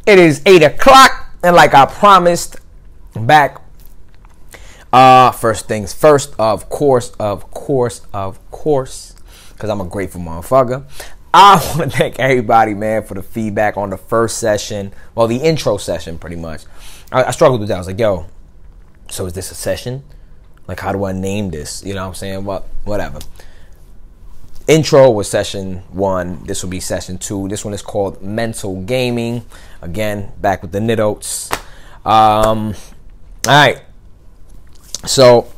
It is 8 o'clock, and like I promised, I'm back. First things first, of course, because I'm a grateful motherfucker. I want to thank everybody, man, for the feedback on the first session. Well, the intro session, pretty much. I struggled with that. I was like, yo, so is this a session? Like, how do I name this? You know what I'm saying? Well, whatever. Intro was session 1. This will be session 2. This one is called Mental Gaming. Again, back with the nittos. All right. So,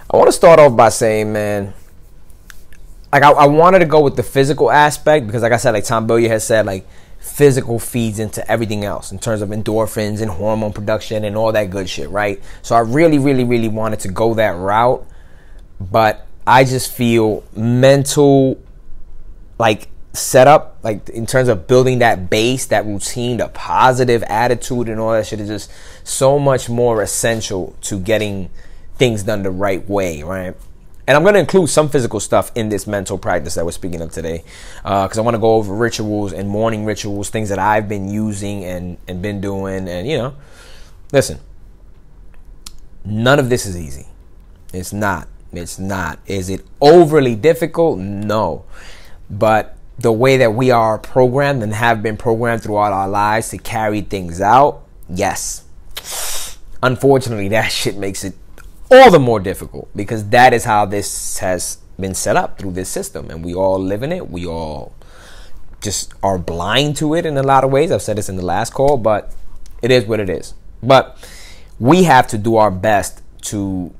I want to start off by saying, man, like I wanted to go with the physical aspect because, like I said, like Tom Billiard has said, like physical feeds into everything else in terms of endorphins and hormone production and all that good shit, right? So I really, really, really wanted to go that route, but I just feel mental, like setup, like in terms of building that base, that routine, the positive attitude and all that shit is just so much more essential to getting things done the right way, right? And I'm going to include some physical stuff in this mental practice that we're speaking of today, because I want to go over rituals and morning rituals, things that I've been using and been doing. And, you know, listen, none of this is easy. It's not. It's not. Is it overly difficult? No. But the way that we are programmed and have been programmed throughout our lives to carry things out, yes. Unfortunately, that shit makes it all the more difficult because that is how this has been set up through this system, and we all live in it. We all just are blind to it in a lot of ways. I've said this in the last call, but it is what it is. But we have to do our best to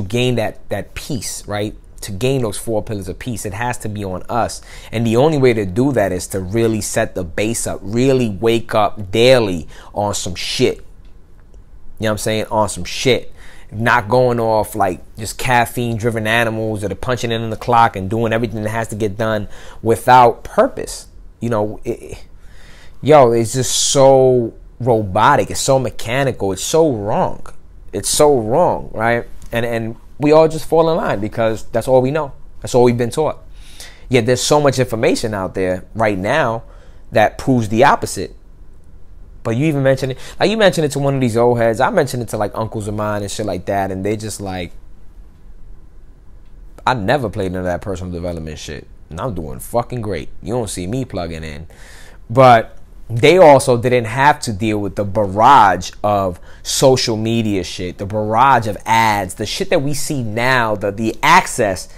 gain that peace, right? To gain those 4 pillars of peace. It has to be on us, and the only way to do that is to really set the base up, really wake up daily on some shit. You know what I'm saying? On some shit. Not going off like just caffeine-driven animals that are punching in on the clock and doing everything that has to get done without purpose. You know, it's just so robotic. It's so mechanical. It's so wrong. It's so wrong, right? And we all just fall in line because that's all we know. That's all we've been taught. Yet there's so much information out there right now that proves the opposite. But you even mentioned it, like you mentioned it to one of these old heads. I mentioned it to like uncles of mine and shit like that, and they just like, I never played none of that personal development shit, and I'm doing fucking great. You don't see me plugging in. But they also didn't have to deal with the barrage of social media shit, the barrage of ads, the shit that we see now, the access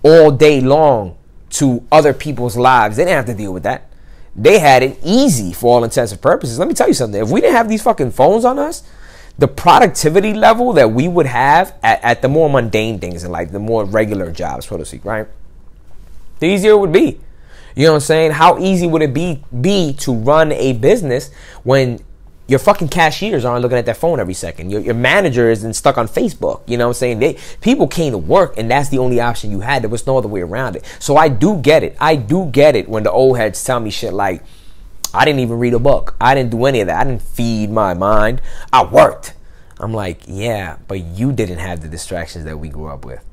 all day long to other people's lives. They didn't have to deal with that. They had it easy for all intents and purposes. Let me tell you something. If we didn't have these fucking phones on us, the productivity level that we would have at the more mundane things and like the more regular jobs, so to speak, right? The easier it would be. You know what I'm saying? How easy would it be to run a business when your fucking cashiers aren't looking at their phone every second? Your manager isn't stuck on Facebook. You know what I'm saying? People came to work, and that's the only option you had. There was no other way around it. So I do get it. I do get it when the old heads tell me shit like, I didn't even read a book. I didn't do any of that. I didn't feed my mind. I worked. I'm like, yeah, but you didn't have the distractions that we grew up with.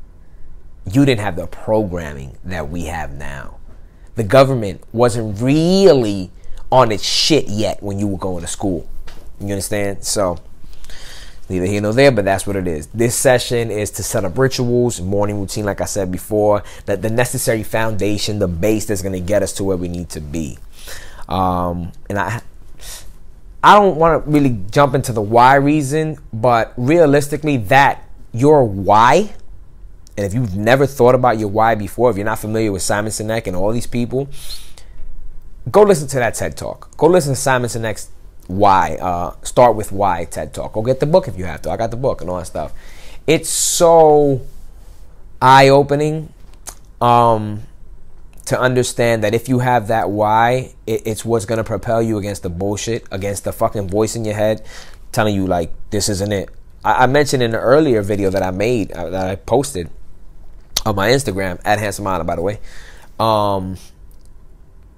You didn't have the programming that we have now. The government wasn't really on its shit yet when you were going to school. You understand? So, neither here nor there, but that's what it is. This session is to set up rituals, morning routine, like I said before, that the necessary foundation, the base that's going to get us to where we need to be. And I don't want to really jump into the why reason, but realistically, that your why, and if you've never thought about your why before, if you're not familiar with Simon Sinek and all these people, go listen to that TED Talk. Go listen to Simon Sinek's Why. Start with Why TED Talk. Go get the book if you have to. I got the book and all that stuff. It's so eye-opening to understand that if you have that why, it's what's going to propel you against the bullshit, against the fucking voice in your head telling you like, this isn't it. I mentioned in an earlier video that I made, that I posted on my Instagram, at Handsome Island, by the way,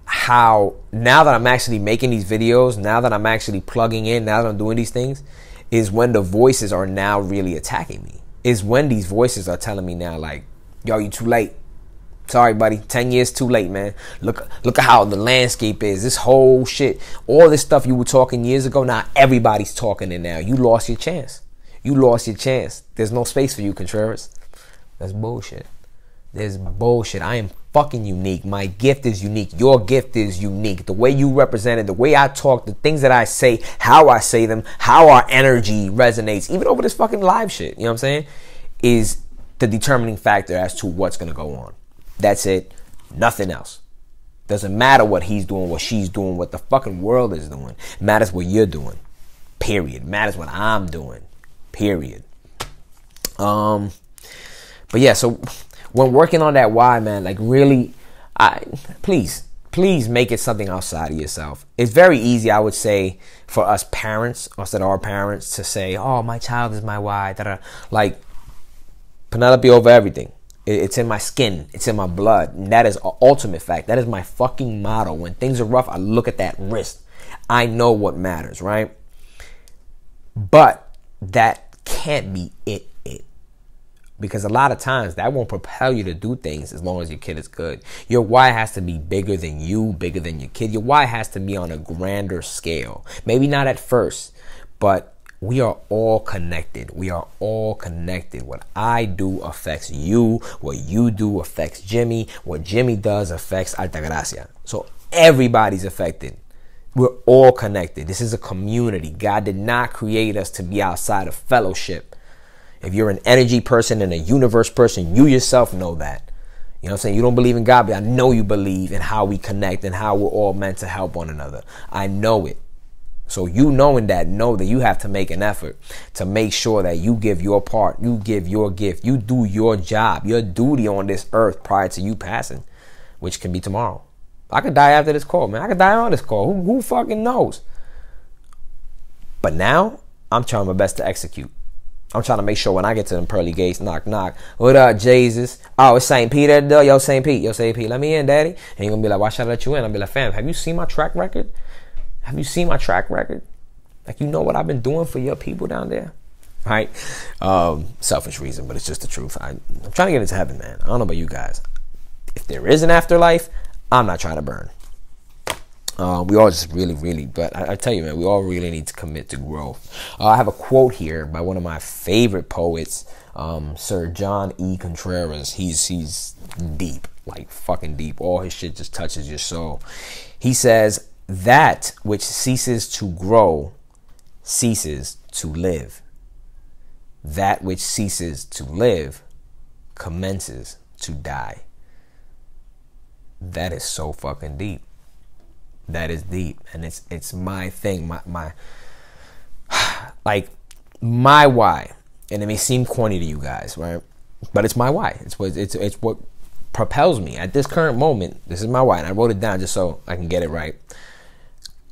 how now that I'm actually making these videos, now that I'm actually plugging in, now that I'm doing these things, is when the voices are now really attacking me. Is when these voices are telling me now like, yo, you too late. Sorry, buddy. 10 years too late, man. Look at how the landscape is. This whole shit, all this stuff you were talking years ago, now everybody's talking it now. You lost your chance. You lost your chance. There's no space for you, Contreras. That's bullshit. There's bullshit. I am fucking unique. My gift is unique. Your gift is unique. The way you represent it, the way I talk, the things that I say, how I say them, how our energy resonates, even over this fucking live shit, you know what I'm saying, is the determining factor as to what's going to go on. That's it. Nothing else. Doesn't matter what he's doing, what she's doing, what the fucking world is doing. It matters what you're doing. Period. It matters what I'm doing. Period. But yeah, so when working on that why, man, like really, please make it something outside of yourself. It's very easy, I would say, for us parents, us that are parents, to say, oh, my child is my why. Like, Penelope over everything. It's in my skin. It's in my blood. And that is an ultimate fact. That is my fucking motto. When things are rough, I look at that wrist. I know what matters, right? But that can't be it. Because a lot of times that won't propel you to do things as long as your kid is good. Your why has to be bigger than you, bigger than your kid. Your why has to be on a grander scale. Maybe not at first, but we are all connected. We are all connected. What I do affects you. What you do affects Jimmy. What Jimmy does affects Altagracia. So everybody's affected. We're all connected. This is a community. God did not create us to be outside of fellowship. If you're an energy person and a universe person, you yourself know that. You know what I'm saying? You don't believe in God, but I know you believe in how we connect and how we're all meant to help one another. I know it. So you knowing that, know that you have to make an effort to make sure that you give your part, you give your gift, you do your job, your duty on this earth prior to you passing, which can be tomorrow. I could die after this call, man. I could die on this call. Who fucking knows? But now, I'm trying my best to execute. I'm trying to make sure when I get to them pearly gates, knock, knock. What up, Jesus? Oh, it's St. Peter. Yo, St. Pete. Yo, St. Pete, let me in, daddy. And you're going to be like, why should I let you in? I'll be like, fam, have you seen my track record? Have you seen my track record? Like, you know what I've been doing for your people down there? Right? Selfish reason, but it's just the truth. I'm trying to get into heaven, man. I don't know about you guys. If there is an afterlife, I'm not trying to burn. We all just really, but I tell you, man, we all really need to commit to growth. I have a quote here by one of my favorite poets, Sir John E. Contreras. He's deep, like fucking deep. All his shit just touches your soul. He says, that which ceases to grow ceases to live. That which ceases to live commences to die. That is so fucking deep. That is deep, and it's my thing, my like my why. And it may seem corny to you guys, right? But it's my why. It's what propels me at this current moment. This is my why, and I wrote it down just so I can get it right.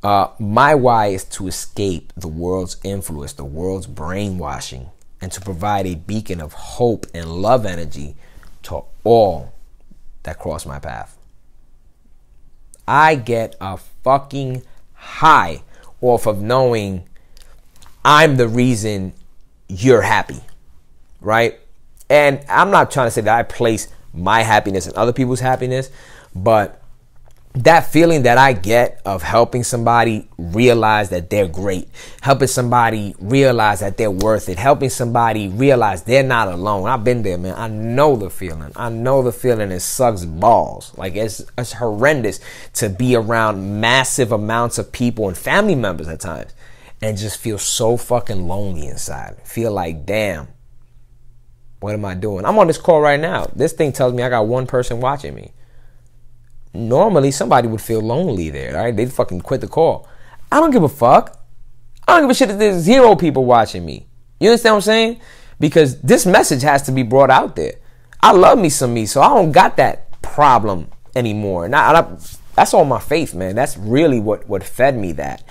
My why is to escape the world's influence, the world's brainwashing, and to provide a beacon of hope and love energy to all that cross my path. I get a fucking high off of knowing I'm the reason you're happy, right? And I'm not trying to say that I place my happiness in other people's happiness, but that feeling that I get of helping somebody realize that they're great, helping somebody realize that they're worth it, helping somebody realize they're not alone. I've been there, man. I know the feeling. It sucks balls. Like it's horrendous to be around massive amounts of people and family members at times and just feel so fucking lonely inside. Feel like, damn, what am I doing? I'm on this call right now. This thing tells me I got one person watching me. Normally, somebody would feel lonely there, right? They'd fucking quit the call. I don't give a fuck. I don't give a shit if there's 0 people watching me. You understand what I'm saying? Because this message has to be brought out there. I love me some me, so I don't got that problem anymore. That's all my faith, man. That's really what fed me that.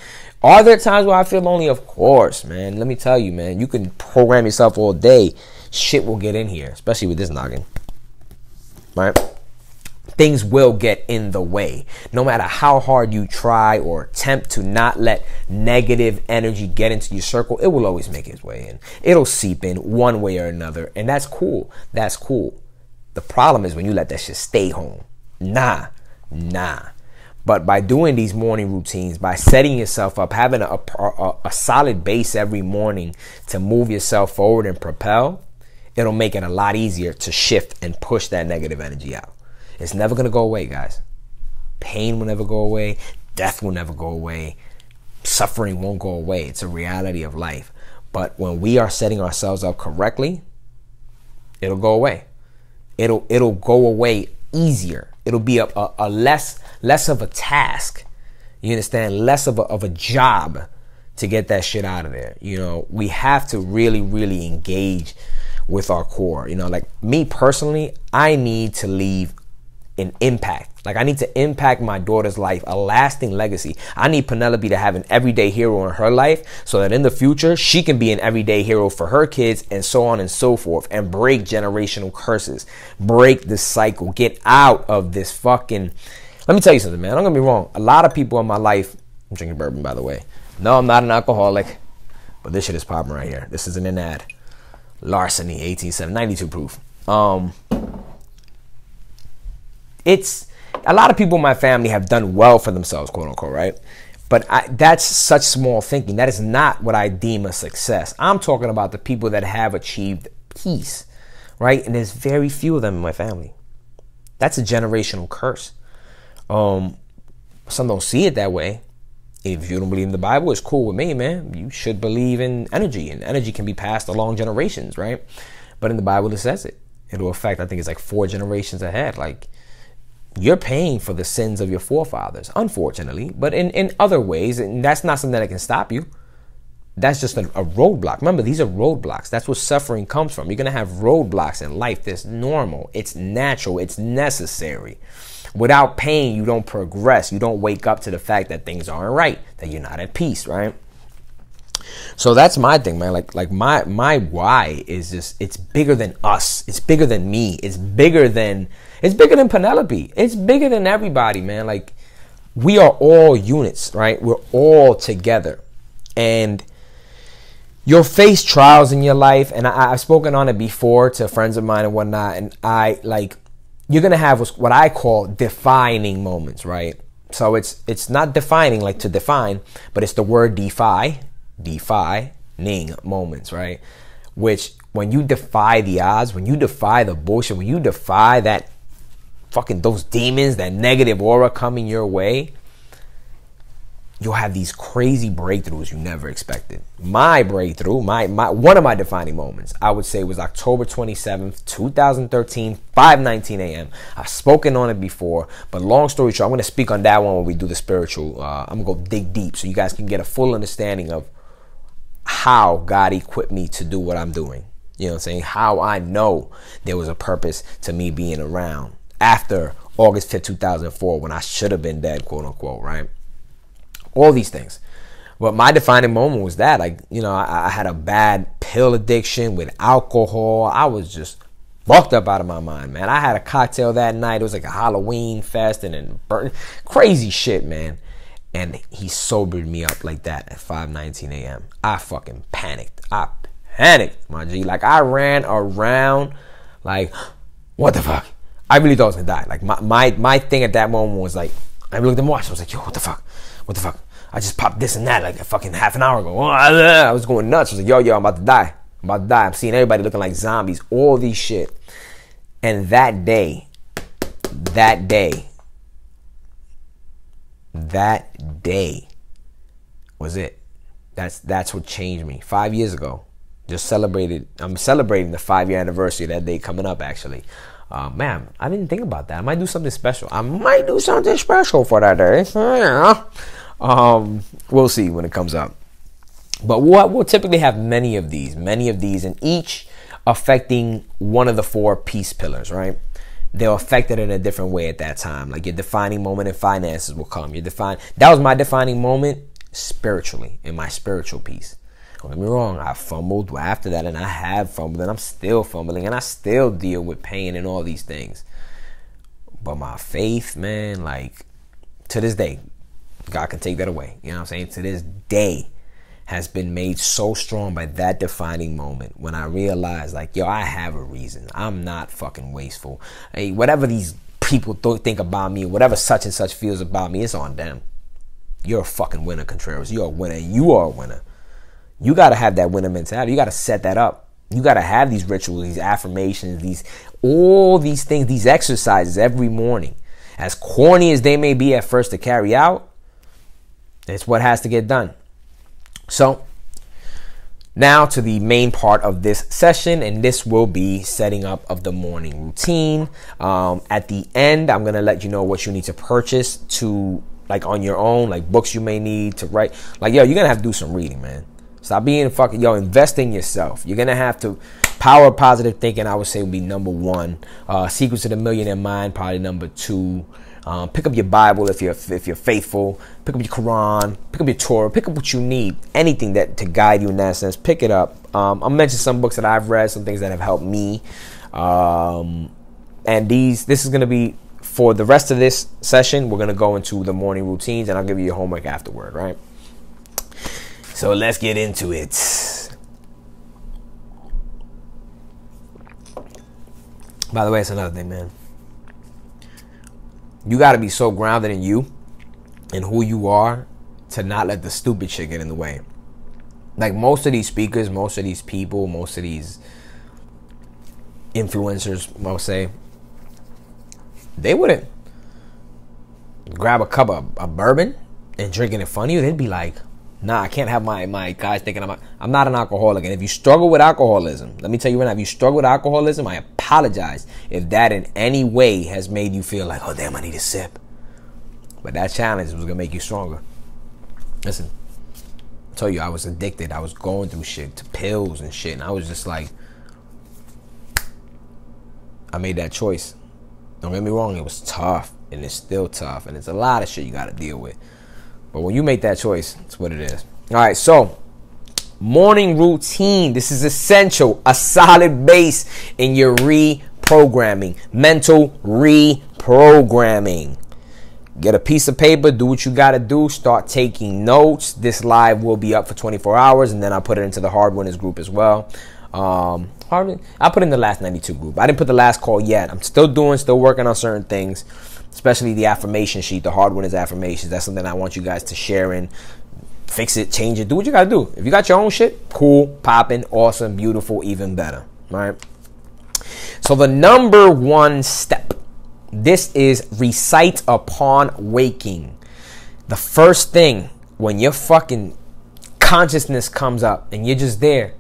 Are there times where I feel lonely? Of course, man. Let me tell you, man. You can program yourself all day. Shit will get in here, especially with this noggin. Right? Things will get in the way. No matter how hard you try or attempt to not let negative energy get into your circle, it will always make its way in. It'll seep in one way or another. And that's cool. That's cool. The problem is when you let that shit stay home. Nah. But by doing these morning routines, by setting yourself up, having a solid base every morning to move yourself forward and propel, it'll make it a lot easier to shift and push that negative energy out. It's never going to go away, guys. Pain will never go away. Death will never go away. Suffering won't go away. It's a reality of life. But when we are setting ourselves up correctly, it'll go away. It'll go away easier. It'll be a less of a task. You understand? Less of a job to get that shit out of there. You know, we have to really, really engage with our core. You know, like me personally, I need to leave an impact. Like I need to impact my daughter's life, a lasting legacy. I need Penelope to have an everyday hero in her life so that in the future, she can be an everyday hero for her kids and so on and so forth, and break generational curses, break this cycle, get out of this fucking... Let me tell you something, man. Don't get me wrong. A lot of people in my life... I'm drinking bourbon, by the way. No, I'm not an alcoholic, but this shit is popping right here. This isn't an ad. Larceny, 1892 proof. It's... A lot of people in my family have done well for themselves, quote unquote, right? But that's such small thinking. That is not what I deem a success. I'm talking about the people that have achieved peace, right? And there's very few of them in my family. That's a generational curse. Some don't see it that way. If you don't believe in the Bible, it's cool with me, man. You should believe in energy, and energy can be passed along generations, right? But in the Bible, it says it. It'll affect, I think it's like 4 generations ahead. Like, you're paying for the sins of your forefathers, unfortunately, but in other ways, and that's not something that can stop you. That's just a roadblock. Remember, these are roadblocks. That's where suffering comes from. You're going to have roadblocks in life. That's normal. It's natural. It's necessary. Without pain, you don't progress. You don't wake up to the fact that things aren't right, that you're not at peace, right? So that's my thing, man. Like my why is just, it's bigger than us. It's bigger than me. It's bigger than Penelope. It's bigger than everybody, man. Like, we are all units, right? We're all together. And you'll face trials in your life. And I've spoken on it before to friends of mine and whatnot. And you're going to have what I call defining moments, right? So it's not defining like to define, but it's the word defining moments, right? Which, when you defy the odds, when you defy the bullshit, when you defy that fucking, those demons, that negative aura coming your way, you'll have these crazy breakthroughs you never expected. My breakthrough, one of my defining moments, I would say, was October 27th, 2013, 5:19 a.m. I've spoken on it before, but long story short, I'm going to speak on that one when we do the spiritual. I'm going to go dig deep so you guys can get a full understanding of how God equipped me to do what I'm doing. You know what I'm saying? How I know there was a purpose to me being around after August 5th, 2004, when I should have been dead, quote unquote, right? All these things. But my defining moment was that, like, you know, I had a bad pill addiction with alcohol. I was just fucked up out of my mind, man. I had a cocktail that night. It was like a Halloween fest and then burnt, crazy shit, man. And he sobered me up like that at 5:19 a.m. I fucking panicked. My G. Like, I ran around like, what the fuck? I really thought I was gonna die. Like, my thing at that moment was like, I looked at my watch. I was like, yo, what the fuck? I just popped this and that like a fucking half an hour ago. I was going nuts. I was like, yo, I'm about to die. I'm seeing everybody looking like zombies. All these shit. And that day was it. That's what changed me. 5 years ago. I'm celebrating the 5-year anniversary of that day coming up, actually. Man, I didn't think about that. I might do something special. For that day. We'll see when it comes up. But we'll typically have many of these, and each affecting one of the 4 peace pillars, right? They'll affect it in a different way at that time. Like, your defining moment in finances will come. That was my defining moment spiritually, in my spiritual piece. Don't get me wrong, I fumbled after that, and I have fumbled, and I'm still fumbling, and I still deal with pain and all these things. But my faith, man, like, to this day, God can take that away. You know what I'm saying? To this day, has been made so strong by that defining moment when I realized, like, yo, I have a reason. I'm not fucking wasteful. Hey, whatever these people think about me, whatever such and such feels about me, it's on them. You're a fucking winner, Contreras. You're a winner. You are a winner. You got to have that winner mentality. You got to set that up. You got to have these rituals, these affirmations, all these things, these exercises every morning. As corny as they may be at first to carry out, it's what has to get done. So now to the main part of this session, and this will be setting up of the morning routine. At the end, I'm going to let you know what you need to purchase to, like, on your own, like books you may need to write. Like, yo, you're going to have to do some reading, man. Stop being fucking, yo, invest in yourself. You're going to have to, power of positive thinking, I would say, would be number one. Secrets of the Millionaire Mind, probably number two. Pick up your Bible if you're faithful. Pick up your Quran. Pick up your Torah. Pick up what you need. Anything that to guide you in that sense. Pick it up. I'll mention some books that I've read, some things that have helped me. And this is going to be for the rest of this session. We're going to go into the morning routines, and I'll give you your homework afterward, right? So let's get into it. By the way, it's another thing, man. You got to be so grounded in you and who you are to not let the stupid shit get in the way. Like, most of these speakers, most of these people, most of these influencers, I'll say, they wouldn't grab a cup of bourbon and drink it in front of you. They'd be like, nah, I can't have my guys thinking I'm not an alcoholic. And if you struggle with alcoholism, let me tell you right now, if you struggle with alcoholism, I apologize if that in any way has made you feel like, oh, damn, I need a sip. But that challenge was going to make you stronger. Listen, I told you I was addicted. I was going through shit, to pills and shit. And I was just like, I made that choice. Don't get me wrong, it was tough. And it's still tough. And it's a lot of shit you got to deal with. But when you make that choice, it's what it is. All right, so morning routine. This is essential. A solid base in your reprogramming. Mental reprogramming. Get a piece of paper. Do what you got to do. Start taking notes. This live will be up for 24 hours. And then I'll put it into the Hard Winners group as well. I'll put in the last 92 group. I didn't put the last call yet. I'm still working on certain things. Especially the affirmation sheet, the Hard Winners affirmations. That's something I want you guys to share in. Fix it, change it, do what you got to do. If you got your own shit, cool, popping, awesome, beautiful, even better. All right. So the number one step, this is recite upon waking. The first thing when your fucking consciousness comes up and you're just there.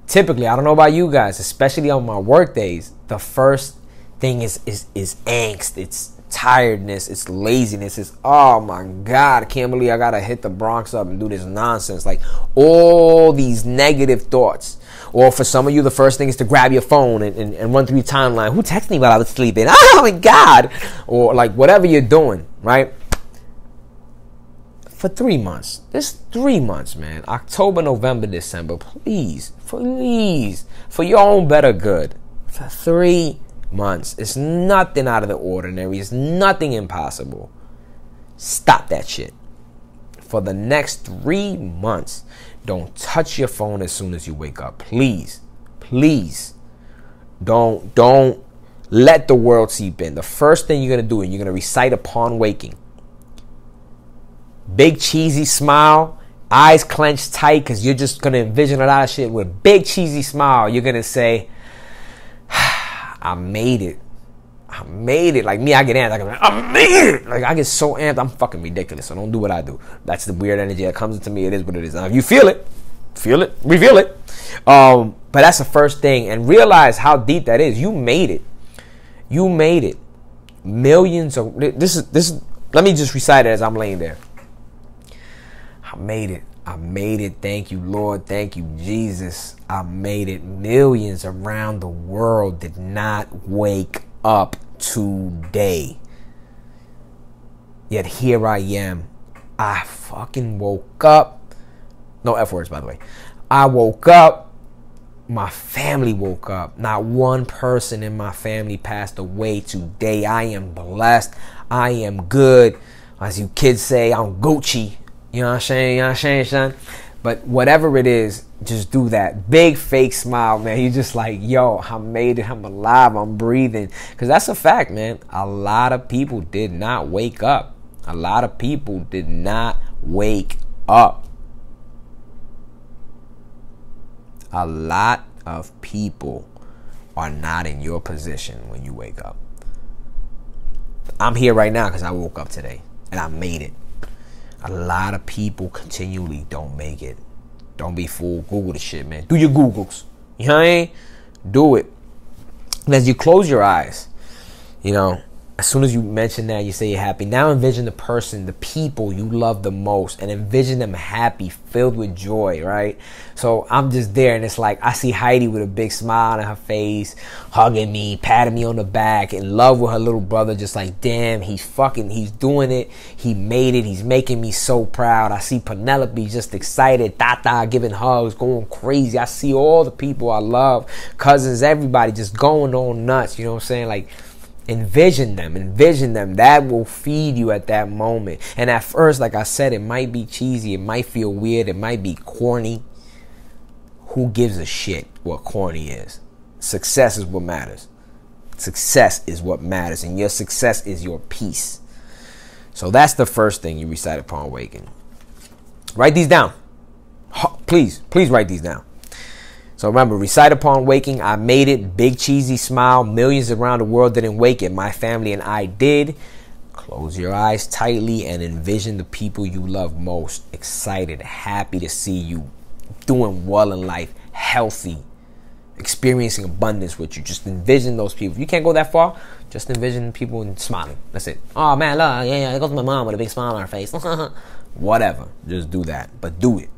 Typically, I don't know about you guys, especially on my work days, the first thing is angst. It's tiredness, it's laziness, it's, oh my God, I can't believe I gotta hit the Bronx up and do this nonsense. Like, all these negative thoughts. Or for some of you, the first thing is to grab your phone and run through your timeline. Who texted me while I was sleeping? Oh my God. Or like whatever you're doing, right? For 3 months. This 3 months, man. October, November, December. Please, for your own better good. For 3 months. It's nothing out of the ordinary. It's nothing impossible. Stop that shit. For the next 3 months, don't touch your phone as soon as you wake up. Please. Don't let the world seep in. The first thing you're going to do, and you're going to recite upon waking. Big cheesy smile. Eyes clenched tight, because you're just going to envision a lot of shit. With big cheesy smile, you're going to say, I made it. Like me, I get amped. I made it. Like, I get so amped. I'm fucking ridiculous. So don't do what I do. That's the weird energy that comes into me. It is what it is. Now, if you feel it, reveal it. But that's the first thing. And realize how deep that is. You made it. Millions of, this is, let me just recite it as I'm laying there. I made it. Thank you, Lord. Thank you, Jesus. I made it. Millions around the world did not wake up today. Yet here I am. I fucking woke up. No F words, by the way. I woke up. My family woke up. Not one person in my family passed away today. I am blessed. I am good. As you kids say, I'm Gucci. You know what I'm saying? Son? But whatever it is, just do that. Big fake smile, man. You're just like, yo, I made it. I'm alive. I'm breathing. Because that's a fact, man. A lot of people did not wake up. A lot of people did not wake up. A lot of people are not in your position when you wake up. I'm here right now because I woke up today and I made it. A lot of people continually don't make it. Don't be fooled. Google the shit, man. Do your Googles. You know what I mean? Do it. And as you close your eyes, you know, as soon as you mention that, you say you're happy. Now envision the person, the people you love the most, and envision them happy, filled with joy, right? So I'm just there, and it's like I see Heidi with a big smile on her face, hugging me, patting me on the back, in love with her little brother, just like, damn, he's doing it. He made it. He's making me so proud. I see Penelope just excited, Tata giving hugs, going crazy. I see all the people I love, cousins, everybody just going on nuts, you know what I'm saying? Like, envision them. That will feed you at that moment. And at first, like I said, it might be cheesy, it might feel weird, it might be corny. Who gives a shit what corny is? Success is what matters. Success is what matters, and your success is your peace. So that's the first thing you recite upon waking. Write these down. Please write these down. So remember, recite upon waking, I made it, big cheesy smile, millions around the world didn't wake it, my family and I did. Close your eyes tightly and envision the people you love most, excited, happy to see you, doing well in life, healthy, experiencing abundance with you. Just envision those people. If you can't go that far, just envision people and smiling. That's it. Oh man, look, yeah, it goes to my mom with a big smile on her face. Whatever, just do that. But do it.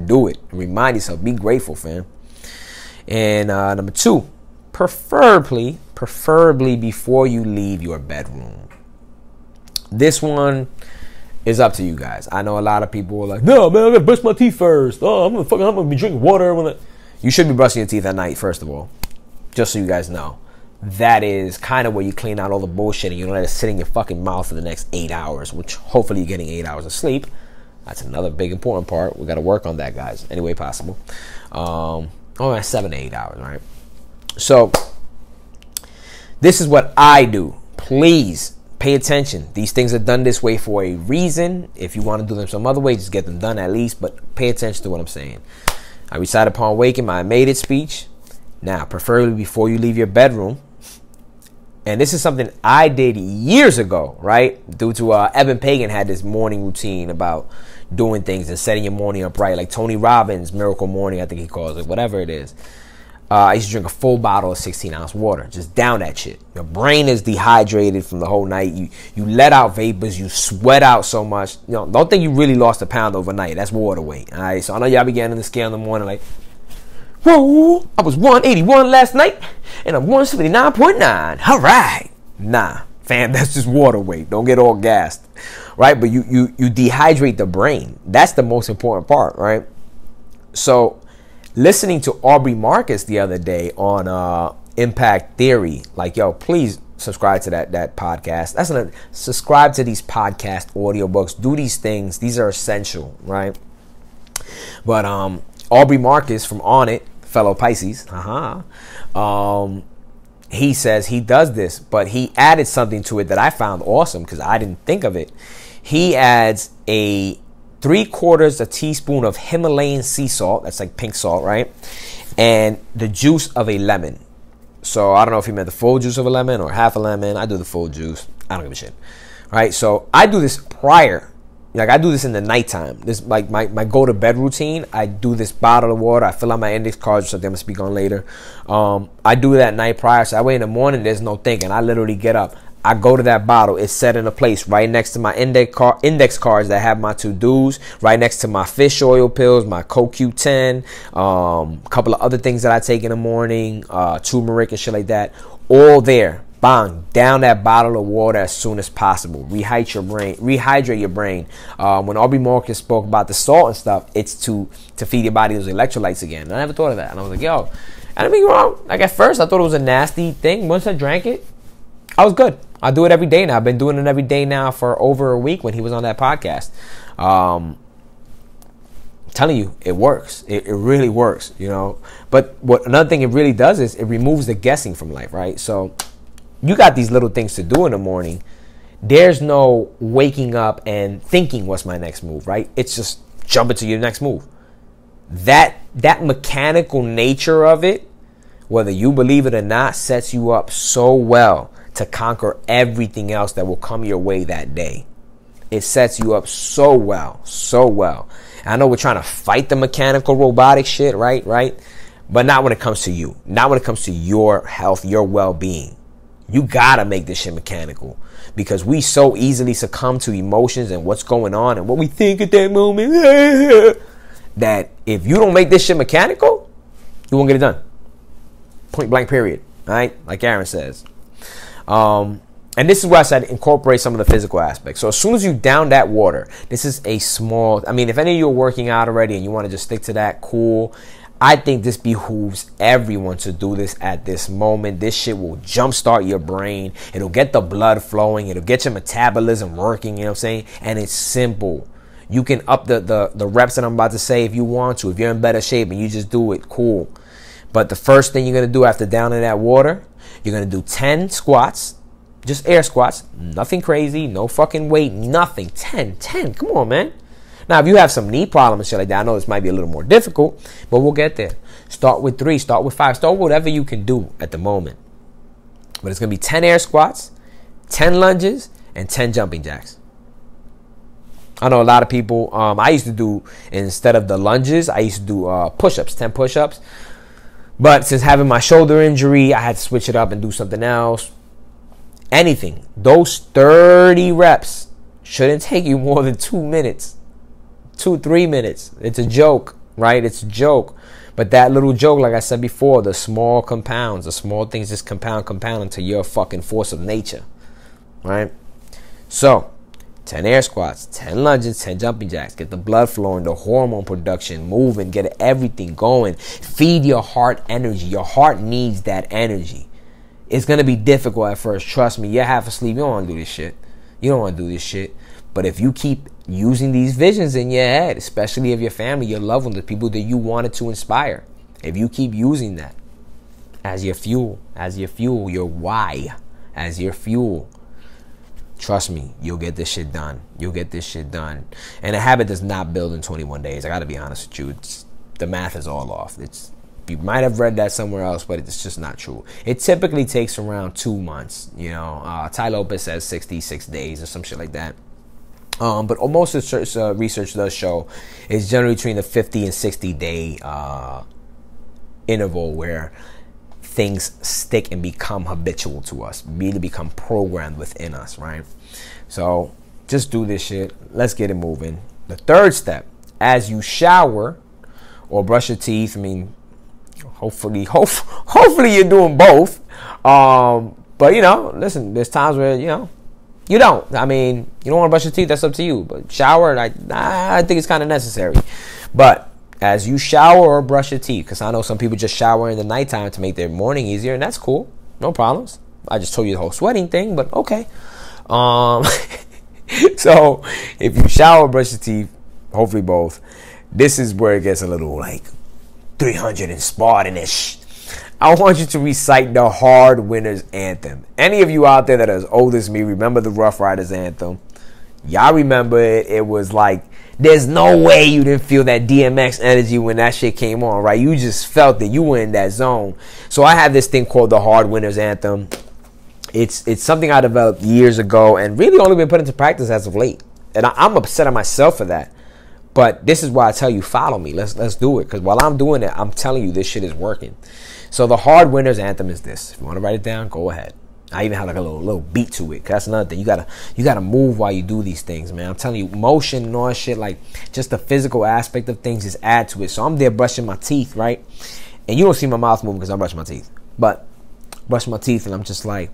Do it. Remind yourself, be grateful, fam. And number 2, preferably before you leave your bedroom. This one is up to you guys. I know a lot of people are like, no, man, I gotta brush my teeth first. Oh, I'm gonna be drinking water. You should be brushing your teeth at night, first of all. Just so you guys know. That is kind of where you clean out all the bullshit and you don't let it sit in your fucking mouth for the next 8 hours, which hopefully you're getting 8 hours of sleep. That's another big important part. We got to work on that, guys, any way possible. 7 to 8 hours, right? So this is what I do. Please pay attention. These things are done this way for a reason. If you want to do them some other way, just get them done at least, but pay attention to what I'm saying. I recite upon waking my I made it speech. Now, preferably before you leave your bedroom. And this is something I did years ago, right? Due to Evan Pagan had this morning routine about doing things and setting your morning up right, like Tony Robbins' Miracle Morning, I think he calls it, whatever it is. I used to drink a full bottle of 16-ounce water. Just down that shit. Your brain is dehydrated from the whole night. You let out vapors. You sweat out so much. You know, don't think you really lost a pound overnight. That's water weight. All right. So I know y'all be getting on the scale in the morning like, whoa, I was 181 last night and I'm 179.9. All right. Nah, fam, that's just water weight. Don't get all gassed. Right. But you dehydrate the brain. That's the most important part. Right. So listening to Aubrey Marcus the other day on Impact Theory, like, yo, please subscribe to that podcast. Subscribe to these podcast audiobooks. Do these things. These are essential, right? But Aubrey Marcus from On It, fellow Pisces, he says he does this, but he added something to it that I found awesome because I didn't think of it. He adds a 3/4 teaspoon of Himalayan sea salt. That's like pink salt, right? And the juice of a lemon. So I don't know if he meant the full juice of a lemon or half a lemon. I do the full juice. I don't give a shit. Right? So I do this prior. Like I do this in the nighttime. This like my go to bed routine. I do this bottle of water. I fill out my index cards, which I'm gonna speak on later. I do that night prior. So that way in the morning there's no thinking. I literally get up. I go to that bottle. It's set in a place right next to my index cards that have my to-dos, right next to my fish oil pills, my CoQ10, a couple of other things that I take in the morning, turmeric and shit like that. All there. Bang. Down that bottle of water as soon as possible. Rehydrate your brain. When Aubrey Marcus spoke about the salt and stuff, it's to feed your body those electrolytes again. I never thought of that. And I was like, yo, I don't get me wrong. Like at first, I thought it was a nasty thing. Once I drank it, I was good. I do it every day now. I've been doing it every day now for over a week when he was on that podcast. telling you, it works. It really works, you know. But what another thing it really does is it removes the guessing from life, right? So you got these little things to do in the morning. There's no waking up and thinking what's my next move, right? It's just jumping to your next move. That mechanical nature of it, whether you believe it or not, sets you up so well to conquer everything else that will come your way that day. It sets you up so well, so well. I know we're trying to fight the mechanical robotic shit, right? But not when it comes to you. Not when it comes to your health, your well-being. You gotta make this shit mechanical, because we so easily succumb to emotions and what's going on and what we think at that moment that if you don't make this shit mechanical, you won't get it done. Point blank period. All right? Like Aaron says. And this is where I said incorporate some of the physical aspects. So as soon as you down that water, this is a small, I mean, if any of you are working out already and you want to just stick to that, cool. I think this behooves everyone to do this at this moment. This shit will jumpstart your brain. It'll get the blood flowing. It'll get your metabolism working, you know what I'm saying? And it's simple. You can up the reps that I'm about to say if you want to. If you're in better shape and you just do it, cool. But the first thing you're going to do after downing that water, you're going to do 10 squats. Just air squats, nothing crazy, no fucking weight, nothing. 10, come on, man. Now, if you have some knee problems and shit like that, I know this might be a little more difficult, but we'll get there. Start with 3, start with 5, start with whatever you can do at the moment. But it's going to be 10 air squats, 10 lunges, and 10 jumping jacks. I know a lot of people, I used to do, instead of the lunges, I used to do push-ups, 10 push-ups. But since having my shoulder injury, I had to switch it up and do something else. Anything. Those 30 reps shouldn't take you more than 2 minutes. 2-3 minutes. It's a joke, right? It's a joke. But that little joke, like I said before, the small compounds, the small things just compound into your fucking force of nature, right? So, 10 air squats, 10 lunges, 10 jumping jacks. Get the blood flowing, the hormone production moving, get everything going. Feed your heart energy. Your heart needs that energy. It's going to be difficult at first. Trust me, you're half asleep. You don't want to do this shit. You don't want to do this shit. But if you keep using these visions in your head, especially of your family, your loved ones, the people that you wanted to inspire, if you keep using that as your fuel, your why, as your fuel, trust me, you'll get this shit done. You'll get this shit done. And a habit does not build in 21 days. I got to be honest with you. The math is all off. You might have read that somewhere else, but it's just not true. It typically takes around 2 months. You know, Ty Lopez says 66 days or some shit like that. But most of the research does show it's generally between the 50 and 60 day interval where things stick and become habitual to us, really become programmed within us, right? So just do this shit. Let's get it moving. The third step, as you shower or brush your teeth, I mean, hopefully you're doing both. But you know, listen, there's times where you don't. I mean, you don't want to brush your teeth. That's up to you. But shower, I think it's kind of necessary. But as you shower or brush your teeth, because I know some people just shower in the nighttime to make their morning easier, and that's cool. No problems. I just told you the whole sweating thing, but okay. So if you shower or brush your teeth, hopefully both, this is where it gets a little like 300 and Spartan-ish. I want you to recite the Hard Winners Anthem. Any of you out there that are as old as me remember the Rough Riders Anthem? Y'all remember it. It was like, there's no way you didn't feel that DMX energy when that shit came on, right? You just felt that you were in that zone. So I have this thing called the Hard Winners Anthem. It's something I developed years ago and really only been put into practice as of late. And I'm upset at myself for that. But this is why I tell you, follow me. Let's do it. Because while I'm doing it, I'm telling you this shit is working. So the Hard Winners Anthem is this. If you want to write it down, go ahead. I even have like a little beat to it. Cause that's another thing. You gotta move while you do these things, man. I'm telling you, motion and all that shit, like just the physical aspect of things just add to it. So I'm there brushing my teeth, right? And you don't see my mouth moving because I'm brushing my teeth. But brush my teeth and I'm just like,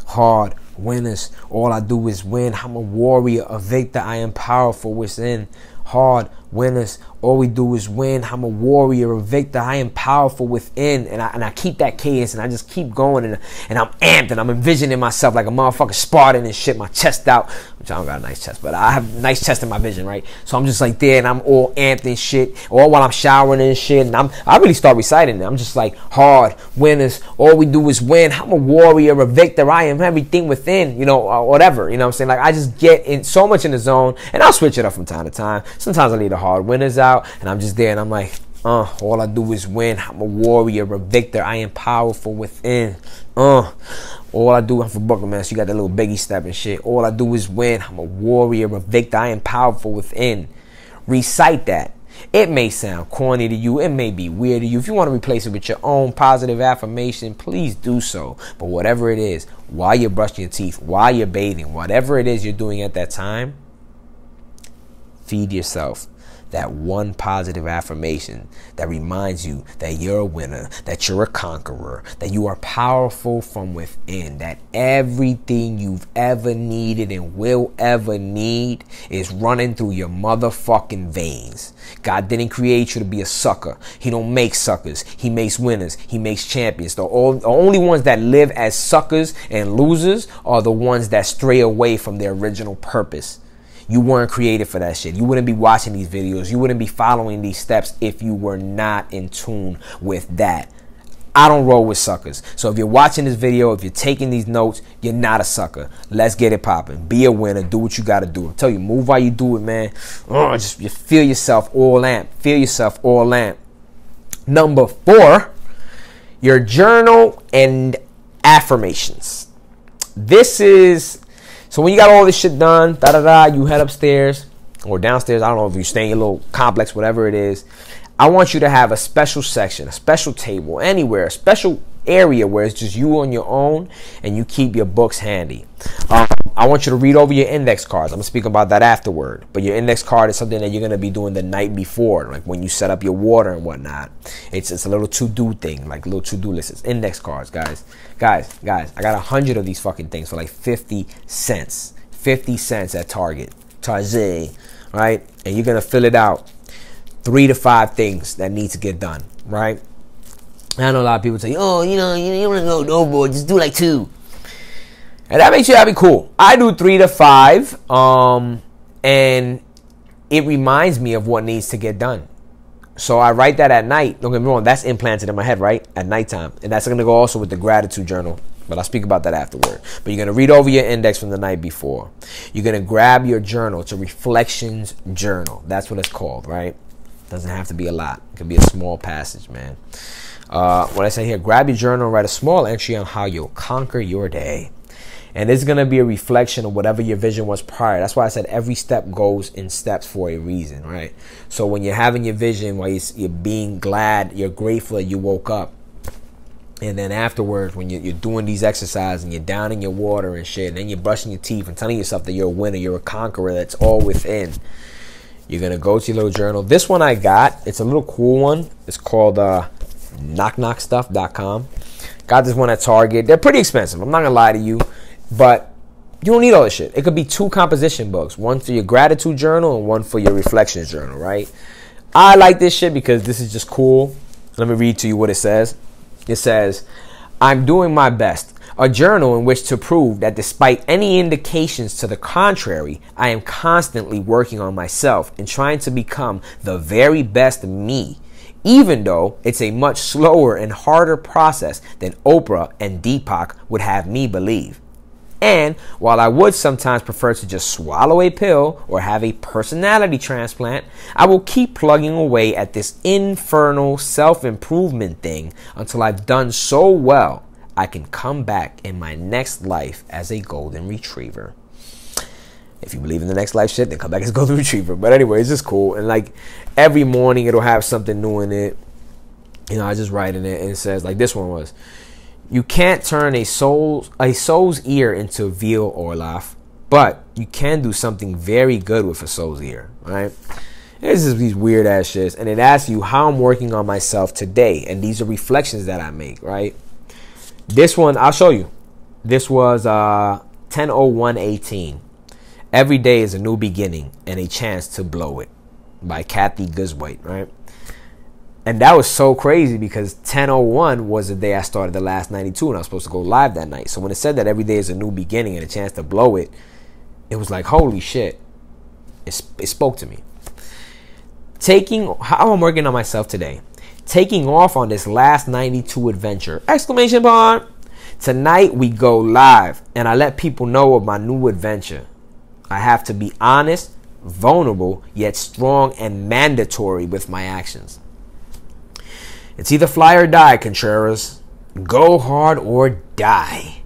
hard winners. All I do is win. I'm a warrior, a victor. I am powerful within. Hard Winners, all we do is win. I'm a warrior, a victor. I am powerful within. And I keep that cadence, and I just keep going. And I'm amped, and I'm envisioning myself like a motherfucker Spartan and shit. My chest out, which I don't got a nice chest, but I have a nice chest in my vision, right? So I'm just like there, and I'm all amped and shit. Or while I'm showering and shit, and I really start reciting it. I'm just like, hard, winners, all we do is win. I'm a warrior, a victor. I am everything within, you know, whatever. You know what I'm saying? Like, I just get in so much in the zone, and I'll switch it up from time to time. Sometimes I leave the hard winners out, and I'm just there, and I'm like, all I do is win. I'm a warrior, a victor. I am powerful within. All I do, I'm from Brooklyn, man, so you got that little biggie step and shit. All I do is win. I'm a warrior, a victor. I am powerful within. Recite that. It may sound corny to you. It may be weird to you. If you want to replace it with your own positive affirmation, please do so. But whatever it is, while you're brushing your teeth, while you're bathing, whatever it is you're doing at that time, feed yourself that one positive affirmation that reminds you that you're a winner, that you're a conqueror, that you are powerful from within, that everything you've ever needed and will ever need is running through your motherfucking veins. God didn't create you to be a sucker. He don't make suckers. He makes winners. He makes champions. The only ones that live as suckers and losers are the ones that stray away from their original purpose. You weren't created for that shit. You wouldn't be watching these videos. You wouldn't be following these steps if you were not in tune with that. I don't roll with suckers. So if you're watching this video, if you're taking these notes, you're not a sucker. Let's get it popping. Be a winner. Do what you got to do. I tell you, move while you do it, man. Just you feel yourself all amped. Feel yourself all amped. Number 4, your journal and affirmations. This is... So when you got all this shit done, you head upstairs or downstairs. I don't know if you stay in your little complex, whatever it is. I want you to have a special section, a special table, anywhere, a special area where it's just you on your own and you keep your books handy. I want you to read over your index cards. I'm going to speak about that afterward. But your index card is something that you're going to be doing the night before, like when you set up your water and whatnot. It's a little to-do thing, like little to-do lists. It's index cards, guys. Guys, I got 100 of these fucking things for like 50 cents. 50 cents at Target, right? And you're going to fill it out. 3 to 5 things that need to get done, right? I know a lot of people say, oh, you don't want to go overboard, just do like 2. And that makes you happy, cool. I do 3 to 5, and it reminds me of what needs to get done. So I write that at night. Don't get me wrong, that's implanted in my head, right? At nighttime. And that's going to go also with the gratitude journal. But I'll speak about that afterward. But you're going to read over your index from the night before. You're going to grab your journal. It's a reflections journal. That's what it's called, right? Doesn't have to be a lot. It could be a small passage, man. What I say here, grab your journal and write a small entry on how you'll conquer your day. And it's going to be a reflection of whatever your vision was prior. That's why I said every step goes in steps for a reason, right? So when you're having your vision, while you're being glad, you're grateful that you woke up. And then afterwards, when you're doing these exercises and you're down in your water and shit, and then you're brushing your teeth and telling yourself that you're a winner, you're a conqueror, that's all within. You're going to go to your little journal. This one I got, it's a little cool one. It's called knockknockstuff.com. Got this one at Target. They're pretty expensive. I'm not going to lie to you. But you don't need all this shit. It could be 2 composition books. One for your gratitude journal and one for your reflections journal, right? I like this shit because this is just cool. Let me read to you what it says. It says, I'm doing my best. A journal in which to prove that despite any indications to the contrary, I am constantly working on myself and trying to become the very best me, even though it's a much slower and harder process than Oprah and Deepak would have me believe. And while I would sometimes prefer to just swallow a pill or have a personality transplant, I will keep plugging away at this infernal self-improvement thing until I've done so well I can come back in my next life as a golden retriever. If you believe in the next life shit, then come back as a golden retriever. But anyway, it's just cool. And like every morning it'll have something new in it. You know, I just write in it and it says, like this one was, you can't turn a soul's ear into veal or laugh, but you can do something very good with a soul's ear, right? This is these weird ass shits. And it asks you how I'm working on myself today. And these are reflections that I make, right? This one, I'll show you. This was 10/01/18. Every day is a new beginning and a chance to blow it. by Kathy Guzwhite, right? And that was so crazy because 10:01 was the day I started the last 92 and I was supposed to go live that night. So when it said that every day is a new beginning and a chance to blow it, it was like, holy shit. It spoke to me. How I'm working on myself today. Taking off on this last 92 adventure. Exclamation point. Tonight we go live and I let people know of my new adventure. I have to be honest, vulnerable, yet strong and mandatory with my actions. It's either fly or die, Contreras. Go hard or die.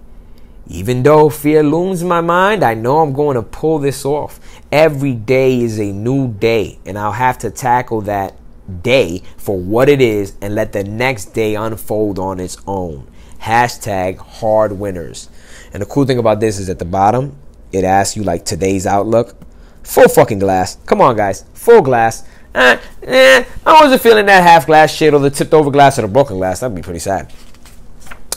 Even though fear looms in my mind, I know I'm going to pull this off. Every day is a new day, and I'll have to tackle that day for what it is and let the next day unfold on its own. Hashtag hard winners. And the cool thing about this is at the bottom, it asks you like today's outlook. Full fucking glass. Come on, guys. Full glass. I wasn't feeling that half glass shit or the tipped over glass or the broken glass. That'd be pretty sad.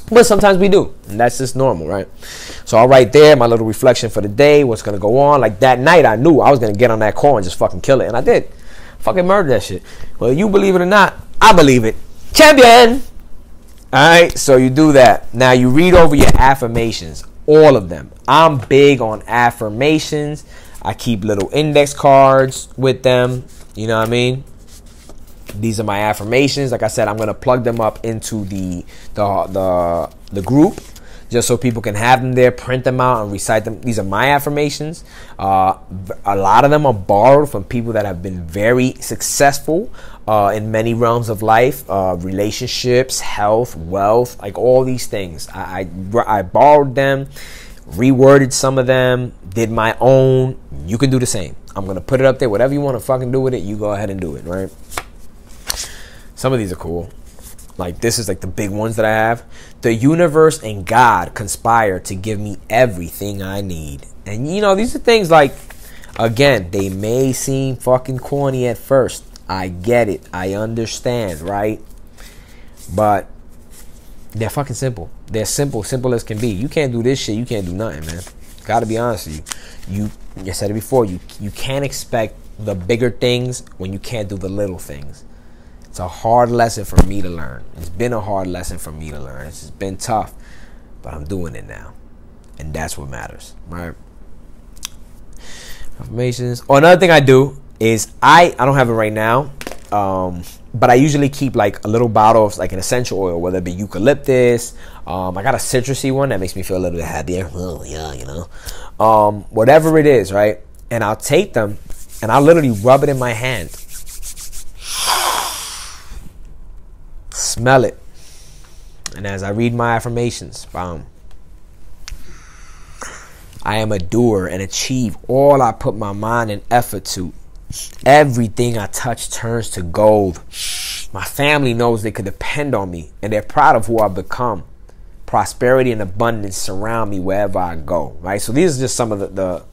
But sometimes we do. And that's just normal, right? So I'll write there my little reflection for the day. What's going to go on. Like that night I knew I was going to get on that car and just fucking kill it. And I did. Fucking murder that shit. Well, you believe it or not, I believe it. Champion! Alright, so you do that. Now you read over your affirmations. All of them. I'm big on affirmations. I keep little index cards with them. You know what I mean? These are my affirmations. Like I said, I'm going to plug them up into the group just so people can have them there, print them out, and recite them. These are my affirmations. A lot of them are borrowed from people that have been very successful in many realms of life, relationships, health, wealth, like all these things. I borrowed them, reworded some of them, did my own. You can do the same. I'm going to put it up there. Whatever you want to fucking do with it, you go ahead and do it, right? Some of these are cool. Like this is like the big ones that I have. The universe and God conspire to give me everything I need. And you know, these are things like, again, they may seem fucking corny at first. I get it. I understand, right? But they're fucking simple. They're simple as can be. You can't do this shit. You can't do nothing, man. Gotta be honest with you. I said it before. You can't expect the bigger things when you can't do the little things. It's a hard lesson for me to learn. It's been a hard lesson for me to learn. It's just been tough, but I'm doing it now, and that's what matters, right? Affirmations. Oh, another thing I do is I don't have it right now, but I usually keep like a little bottle of like an essential oil, whether it be eucalyptus. I got a citrusy one that makes me feel a little bit happier. Oh yeah, you know, whatever it is, right? And I'll take them and I'll literally rub it in my hand. Smell it. And as I read my affirmations, boom. I am a doer and achieve all I put my mind and effort to. Everything I touch turns to gold. My family knows they could depend on me and they're proud of who I've become. Prosperity and abundance surround me wherever I go. Right? So these are just some of the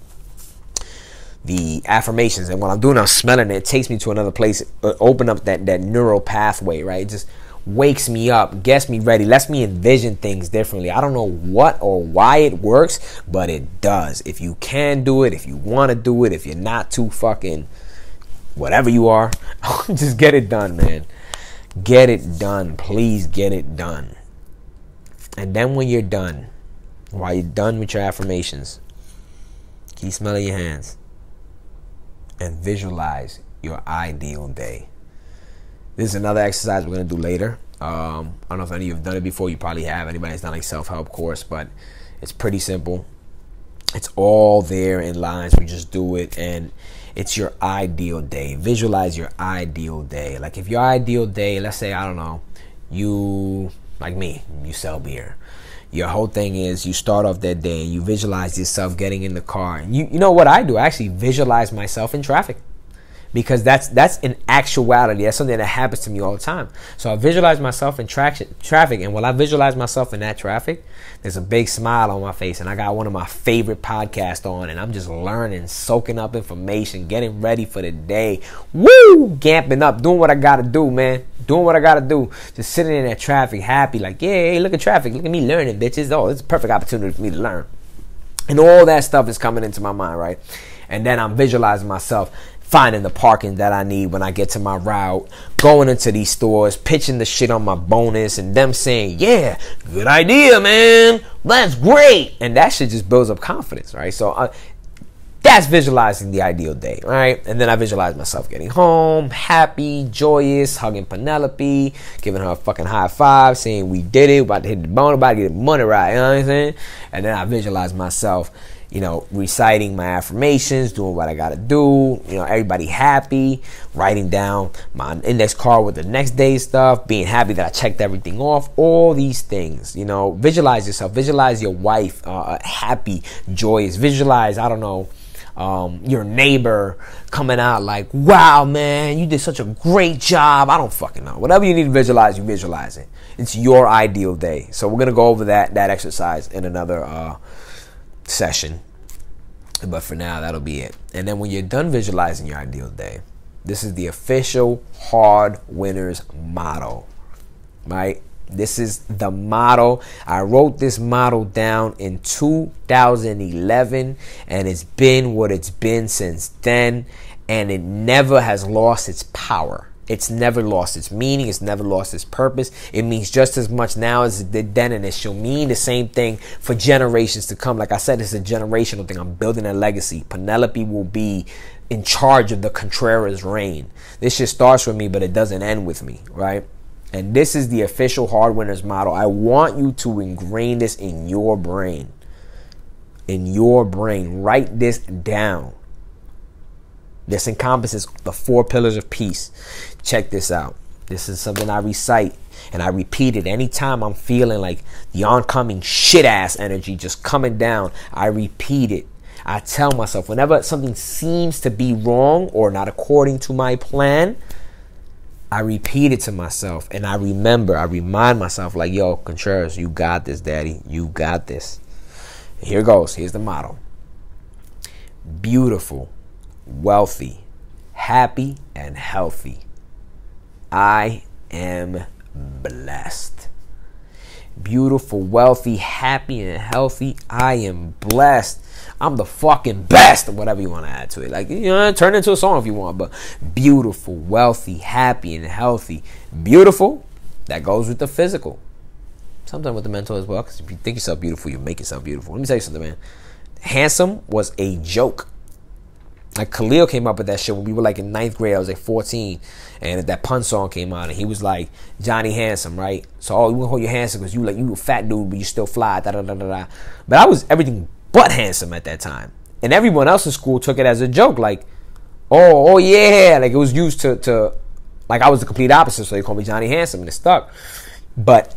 affirmations. And what I'm doing, I'm smelling it. It takes me to another place. Open up that neural pathway, right? It just wakes me up, gets me ready, lets me envision things differently. I don't know what or why it works, but it does. If you can do it, if you want to do it, if you're not too fucking whatever you are, just get it done, man. Get it done. Please get it done. And then when you're done, while you're done with your affirmations, keep smelling your hands and visualize your ideal day. This is another exercise we're going to do later. I don't know if any of you have done it before. You probably have. Anybody that's done like self-help course, but it's pretty simple. It's all there in lines. We just do it, and it's your ideal day. Visualize your ideal day. Like if your ideal day, let's say, I don't know, you, like me, you sell beer. Your whole thing is you start off that day and you visualize yourself getting in the car. And you know what I do? I actually visualize myself in traffic. Because that's in actuality. That's something that happens to me all the time. So I visualize myself in traffic. And when I visualize myself in that traffic, there's a big smile on my face. And I got one of my favorite podcasts on. And I'm just learning, soaking up information, getting ready for the day. Woo! Gamping up, doing what I got to do, man. Doing what I got to do. Just sitting in that traffic, happy. Like, yeah, hey, look at traffic. Look at me learning, bitches. Oh, it's a perfect opportunity for me to learn. And all that stuff is coming into my mind, right? And then I'm visualizing myself finding the parking that I need when I get to my route, going into these stores, pitching the shit on my bonus, and them saying, yeah, good idea, man, that's great. And that shit just builds up confidence, right? So that's visualizing the ideal day, right? And then I visualize myself getting home, happy, joyous, hugging Penelope, giving her a fucking high five, saying we did it, about to hit the bone, about to get the money right, you know what I'm saying? And then I visualize myself, you know, reciting my affirmations, doing what I gotta do, you know, everybody happy, writing down my index card with the next day's stuff, being happy that I checked everything off, all these things, you know. Visualize yourself, visualize your wife happy, joyous, visualize, I don't know, your neighbor coming out like, wow, man, you did such a great job. I don't fucking know. Whatever you need to visualize, you visualize it. It's your ideal day. So we're going to go over that exercise in another session. But for now, that'll be it. And then when you're done visualizing your ideal day, this is the official Hard Winners motto, right? This is the motto. I wrote this motto down in 2011, and it's been what it's been since then, and it never has lost its power. It's never lost its meaning. It's never lost its purpose. It means just as much now as it did then, and it shall mean the same thing for generations to come. Like I said, it's a generational thing. I'm building a legacy. Penelope will be in charge of the Contreras reign. This shit starts with me, but it doesn't end with me, right? And this is the official Hard Winners model. I want you to ingrain this in your brain. In your brain. Write this down. This encompasses the 4 pillars of peace. Check this out. This is something I recite and I repeat it anytime I'm feeling like the oncoming shit-ass energy just coming down. I repeat it. I tell myself whenever something seems to be wrong or not according to my plan, I repeat it to myself, and I remind myself like, yo, Contreras, you got this, daddy. You got this. Here goes. Here's the motto. Beautiful, wealthy, happy, and healthy. I am blessed. Beautiful, wealthy, happy, and healthy. I am blessed. I'm the fucking best, or whatever you want to add to it. Like, you know, turn it into a song if you want. But beautiful, wealthy, happy, and healthy. Beautiful, that goes with the physical. Sometimes with the mental as well. Because if you think yourself beautiful, you make yourself beautiful. Let me tell you something, man. Handsome was a joke. Like, Khalil came up with that shit when we were like in 9th grade. I was like 14. And that pun song came out. And he was like, Johnny Handsome, right? So, oh, you want to hold your handsome because you a fat dude, but you still fly. Da, da, da, da, da. But I was everything but handsome at that time. And everyone else in school took it as a joke. Like, oh yeah. Like, it was used to like, I was the complete opposite. So they called me Johnny Handsome. And it stuck. But,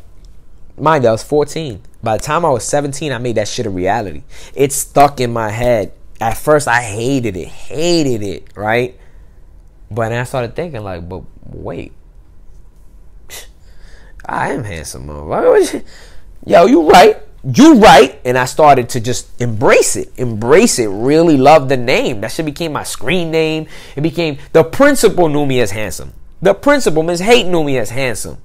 mind you, I was 14. By the time I was 17, I made that shit a reality. It stuck in my head. At first, I hated it, right? But then I started thinking, like, but wait. I am handsome, motherfucker. Yo, you right. And I started to just embrace it, really love the name. That shit became my screen name. It became, the principal knew me as handsome. The principal, Ms. Haight, knew me as handsome.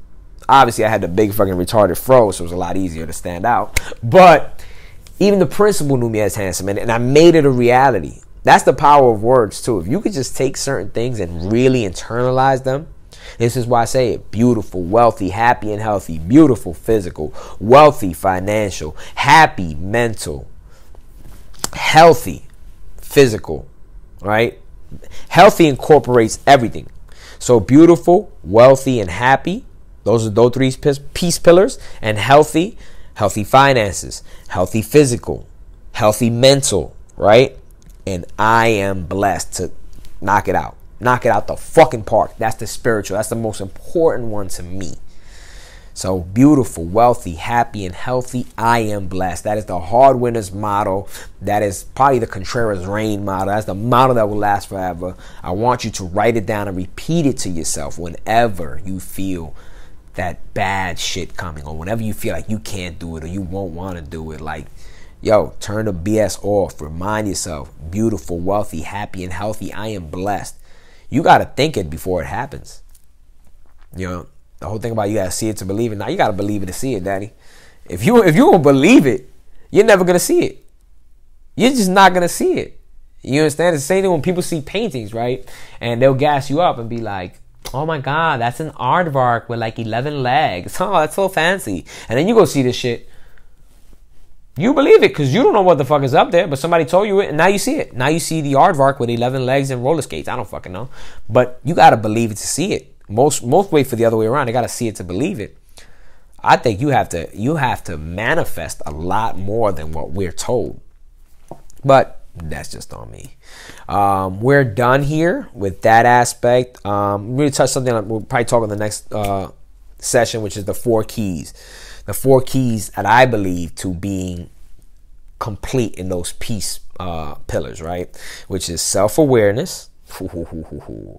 Obviously, I had the big fucking retarded fro, so it was a lot easier to stand out. But even the principal knew me as handsome, and I made it a reality. That's the power of words, too. If you could just take certain things and really internalize them, this is why I say it. Beautiful, wealthy, happy, and healthy. Beautiful, physical. Wealthy, financial. Happy, mental. Healthy, physical. Right? Healthy incorporates everything. So beautiful, wealthy, and happy. Those are those 3 peace pillars. And healthy finances. Healthy physical. Healthy mental. Right? And I am blessed to knock it out. Knock it out the fucking park. That's the spiritual. That's the most important one to me. So beautiful, wealthy, happy, and healthy. I am blessed. That is the Hard Winners motto. That is probably the Contreras reign motto. That's the motto that will last forever. I want you to write it down and repeat it to yourself whenever you feel that bad shit coming, or whenever you feel like you can't do it or you won't want to do it. Like, yo, turn the BS off. Remind yourself, beautiful, wealthy, happy, and healthy. I am blessed. You got to think it before it happens. You know, the whole thing about you got to see it to believe it. Now, you got to believe it to see it, daddy. If you don't believe it, you're never going to see it. You're just not going to see it. You understand? It's the same thing when people see paintings, right? And they'll gas you up and be like, oh my God, that's an aardvark with like 11 legs. Oh, that's so fancy. And then you go see this shit. You believe it because you don't know what the fuck is up there, but somebody told you it, and now you see it. Now you see the aardvark with 11 legs and roller skates. I don't fucking know. But you got to believe it to see it. Most wait for the other way around. They got to see it to believe it. I think you have to manifest a lot more than what we're told. But that's just on me. We're done here with that aspect. We're going to touch something we'll probably talk on the next session, which is the 4 keys. The 4 keys that I believe to being complete in those peace pillars, right? Which is self-awareness.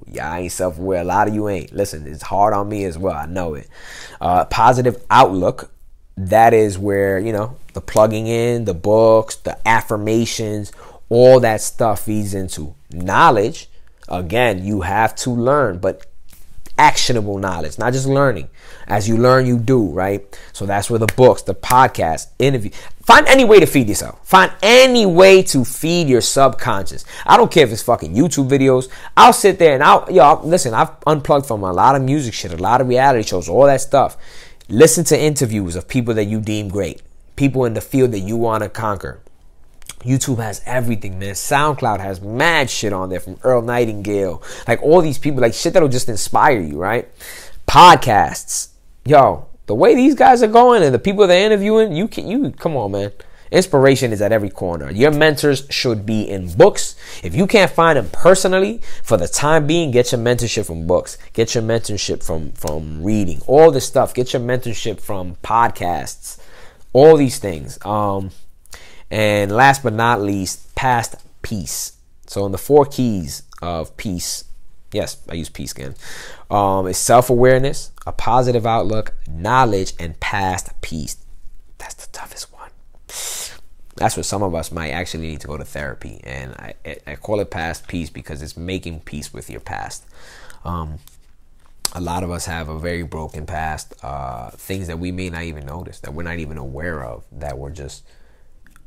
Yeah, I ain't self-aware. A lot of you ain't. Listen, it's hard on me as well. I know it. Positive outlook. That is where, the plugging in, the books, the affirmations, all that stuff feeds into. Knowledge. Again, you have to learn, but actionable knowledge, not just learning. As you learn, you do, right? So that's where the books, the podcast, interview. Find any way to feed yourself. Find any way to feed your subconscious. I don't care if it's fucking YouTube videos. I'll sit there and listen, I've unplugged from a lot of music shit, a lot of reality shows, all that stuff. Listen to interviews of people that you deem great, people in the field that you want to conquer. YouTube has everything, man. SoundCloud has mad shit on there from Earl Nightingale. Like all these people, like shit that'll just inspire you, right? Podcasts. Yo, the way these guys are going and the people they're interviewing, you come on, man. Inspiration is at every corner. Your mentors should be in books. If you can't find them personally, for the time being, get your mentorship from books. Get your mentorship from reading. All this stuff. Get your mentorship from podcasts. All these things. And last but not least, past peace. So in the 4 keys of peace, yes, I use peace again. It's self-awareness, a positive outlook, knowledge, and past peace. That's the toughest one. That's where some of us might actually need to go to therapy. And I call it past peace because it's making peace with your past. A lot of us have a very broken past. Things that we may not even notice, that we're not even aware of, that we're just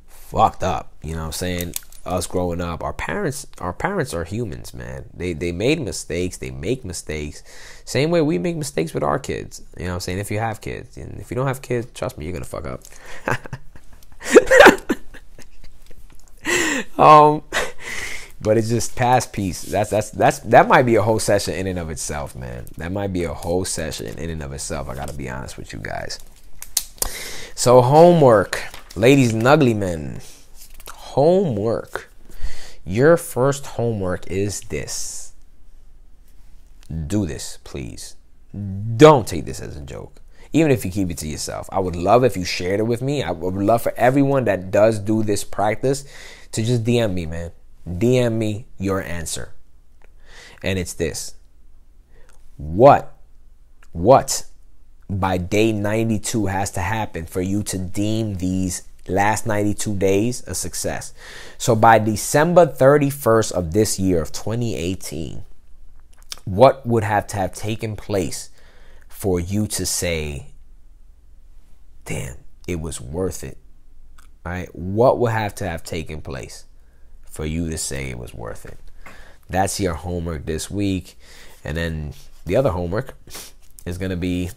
fucked up. You know what I'm saying? Us growing up, our parents are humans, man. They made mistakes. They make mistakes. Same way we make mistakes with our kids. You know what I'm saying? If you have kids. And if you don't have kids, trust me, you're going to fuck up. But it's just past peace. That might be a whole session in and of itself, man. That might be a whole session in and of itself. I got to be honest with you guys. So homework. Ladies and ugly men, homework. Your first homework is this. Do this, please. Don't take this as a joke. Even if you keep it to yourself. I would love if you shared it with me. I would love for everyone that does do this practice to just DM me, man. DM me your answer. And it's this. What by day 92 has to happen for you to deem these last 92 days a success? So by December 31st of this year of 2018, what would have to have taken place for you to say, damn, it was worth it? All right? What would have to have taken place for you to say it was worth it? That's your homework this week. And then the other homework is going to be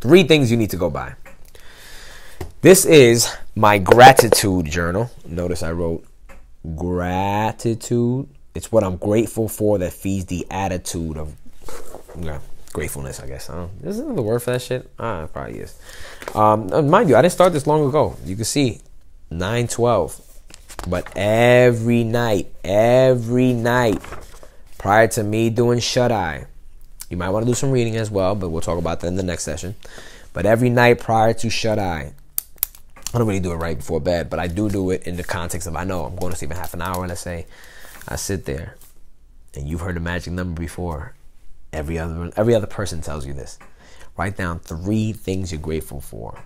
3 things you need to go by. This is my gratitude journal. Notice I wrote gratitude. It's what I'm grateful for that feeds the attitude of gratefulness, I guess. Isn't the word for that shit? It probably is. Mind you, I didn't start this long ago. You can see 9/12. But every night, prior to me doing shut-eye, you might want to do some reading as well, but we'll talk about that in the next session. But every night prior to shut-eye, I don't really do it right before bed, but I do it in the context of, I know I'm going to sleep in half an hour. Let's say I sit there, and you've heard the magic number before. Every other person tells you this. Write down 3 things you're grateful for.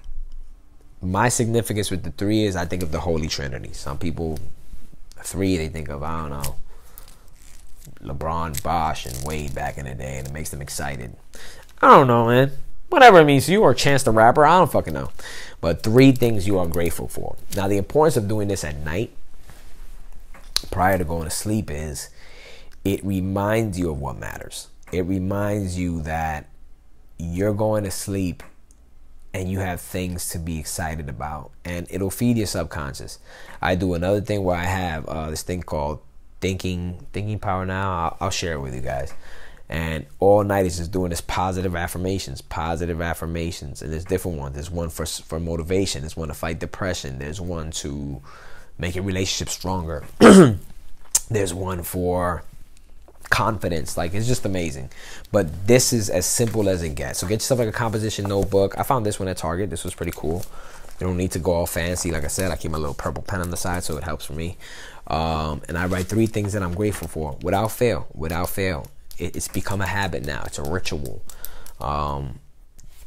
My significance with the 3 is I think of the Holy Trinity. Some people, 3, they think of, I don't know, LeBron, Bosh, and Wade back in the day, and it makes them excited. I don't know, man. Whatever it means to you, or Chance the Rapper, I don't fucking know. But 3 things you are grateful for. Now, the importance of doing this at night, prior to going to sleep is it reminds you of what matters. It reminds you that you're going to sleep and you have things to be excited about, and it'll feed your subconscious. I do another thing where I have this thing called thinking power now. I'll share it with you guys. And all night is just doing this positive affirmations, and there's different ones. There's one for motivation. There's one to fight depression. There's one to make your relationship stronger. There's one for confidence. Like, it's just amazing. But this is as simple as it gets. So get yourself like a composition notebook. I found this one at Target. This was pretty cool. You don't need to go all fancy. Like I said, I keep my little purple pen on the side, so it helps for me. And I write 3 things that I'm grateful for without fail. It's become a habit now. It's a ritual.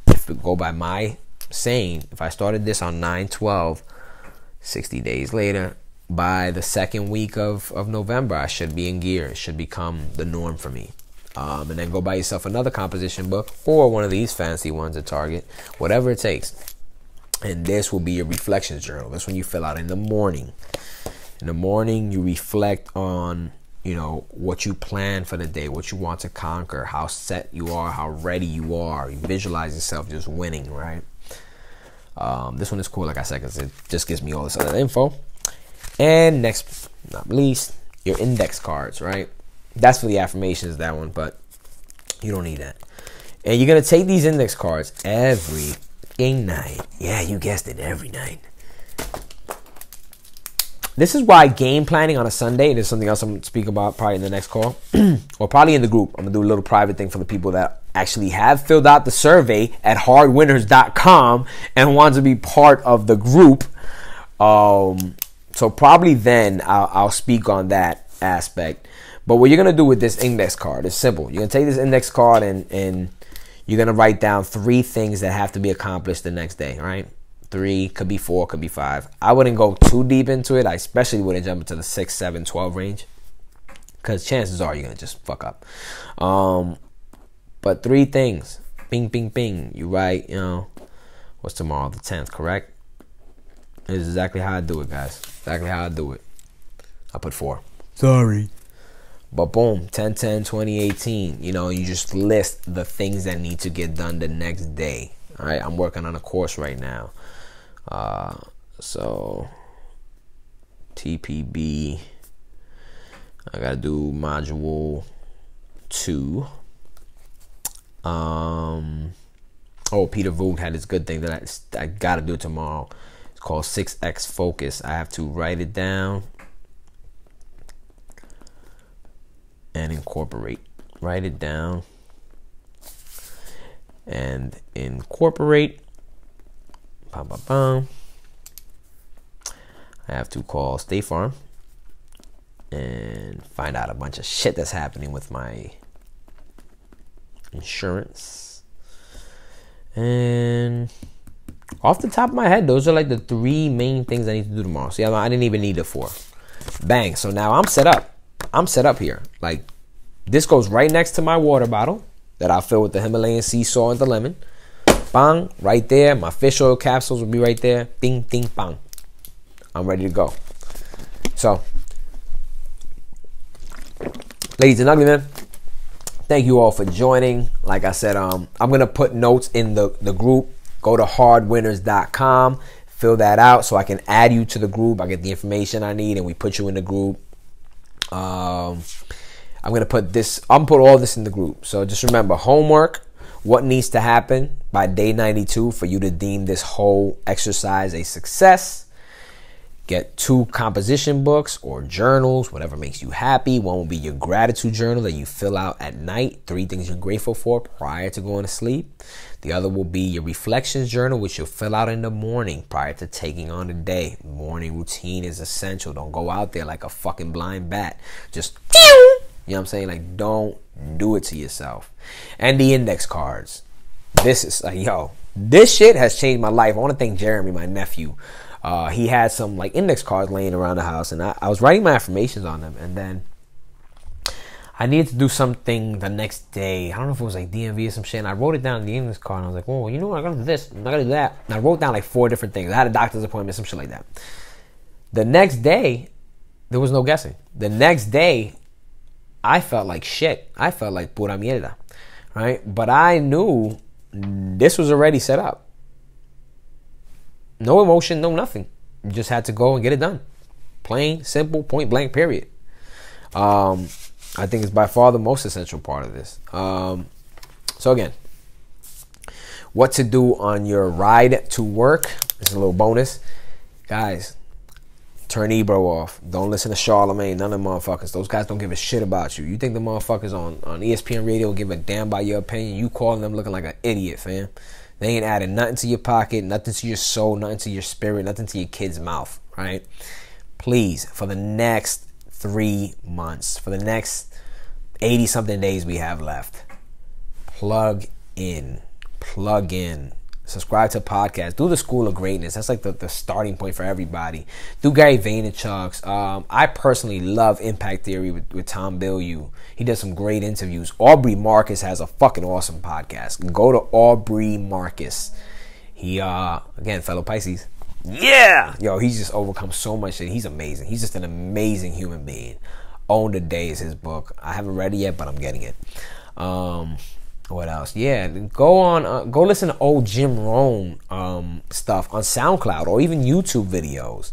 If we go by my saying, if I started this on 9/12, 60 days later, by the second week of November, I should be in gear. It should become the norm for me. And then go buy yourself another composition book or one of these fancy ones at Target, whatever it takes. And this will be your reflections journal. That's when you fill out in the morning. In the morning, you reflect on, you know, what you plan for the day, what you want to conquer, how set you are, how ready you are. You visualize yourself just winning, right? This one is cool, like I said, because it just gives me all this other info. And next, not least, your index cards, right? That's for the affirmations, that one, but you don't need that. And you're going to take these index cards every night. Yeah, you guessed it, every night. This is why game planning on a Sunday, and there's something else I'm going to speak about probably in the next call, or probably in the group. I'm going to do a little private thing for the people that actually have filled out the survey at hardwinners.com and want to be part of the group. So probably then I'll speak on that aspect. But what you're going to do with this index card is simple. You're going to take this index card and you're going to write down 3 things that have to be accomplished the next day, right? 3, could be 4, could be 5. I wouldn't go too deep into it. I especially wouldn't jump into the 6, 7, 12 range, because chances are you're going to just fuck up. But 3 things. Bing, bing, bing. You write, you know, what's tomorrow? The 10th, correct? This is exactly how I do it, guys. Exactly how I do it. I put 4. Sorry. But boom, 10/10/2018. You know, you just list the things that need to get done the next day. All right, I'm working on a course right now. So TPB, I gotta do module 2. Peter Vogt had this good thing that I gotta do tomorrow. It's called 6X Focus. I have to write it down and incorporate. Write it down and incorporate. Bum, bum, bum. I have to call State Farm and find out a bunch of shit that's happening with my insurance. And off the top of my head, those are like the 3 main things I need to do tomorrow. See, I didn't even need the 4. Bang. So now I'm set up. I'm set up here. Like, this goes right next to my water bottle that I'll fill with the Himalayan sea salt and the lemon. Bang, right there. My fish oil capsules will be right there. Bing, ding, bang. I'm ready to go. So, ladies and ugly men, thank you all for joining. Like I said, I'm going to put notes in the group. Go to hardwinners.com. Fill that out so I can add you to the group. I get the information I need and we put you in the group. I'm gonna put all this in the group. So just remember, homework, what needs to happen by day 92 for you to deem this whole exercise a success. Get 2 composition books or journals, whatever makes you happy. One will be your gratitude journal that you fill out at night, 3 things you're grateful for prior to going to sleep. The other will be your reflections journal, which you'll fill out in the morning prior to taking on the day. Morning routine is essential. Don't go out there like a fucking blind bat. Just, you know what I'm saying? Like, don't do it to yourself. And the index cards. This is like, yo, this shit has changed my life. I want to thank Jeremy, my nephew. He had some like index cards laying around the house, and I was writing my affirmations on them, and then I needed to do something the next day. I don't know if it was like DMV or some shit, and I wrote it down in the index card, and I was like, oh, you know what, I gotta do this, I gotta do that. And I wrote down like 4 different things. I had a doctor's appointment, some shit like that. The next day, There was no guessing. The next day, I felt like shit. I felt like pura mierda, right? But I knew this was already set up. No emotion, no nothing. You just had to go and get it done. Plain, simple, point blank, period. I think it's by far the most essential part of this. So again, what to do on your ride to work. This is a little bonus. Guys, turn Ebro off. Don't listen to Charlamagne. None of them motherfuckers. Those guys don't give a shit about you. You think the motherfuckers on ESPN radio give a damn about your opinion? You calling them looking like an idiot, fam. They ain't adding nothing to your pocket, nothing to your soul, nothing to your spirit, nothing to your kid's mouth, right? Please, for the next 3 months, for the next 80-something days we have left, plug in. Subscribe to podcasts. Do the School of Greatness. That's like the starting point for everybody. Do Gary Vaynerchuk's. I personally love Impact Theory with Tom Bilyeu. He does some great interviews. Aubrey Marcus has a fucking awesome podcast. Go to Aubrey Marcus. He, again, fellow Pisces. Yeah! Yo, he's just overcome so much shit. He's amazing. He's just an amazing human being. Own the Day is his book. I haven't read it yet, but I'm getting it. What else? Yeah, go listen to old Jim Rohn stuff on SoundCloud or even YouTube videos.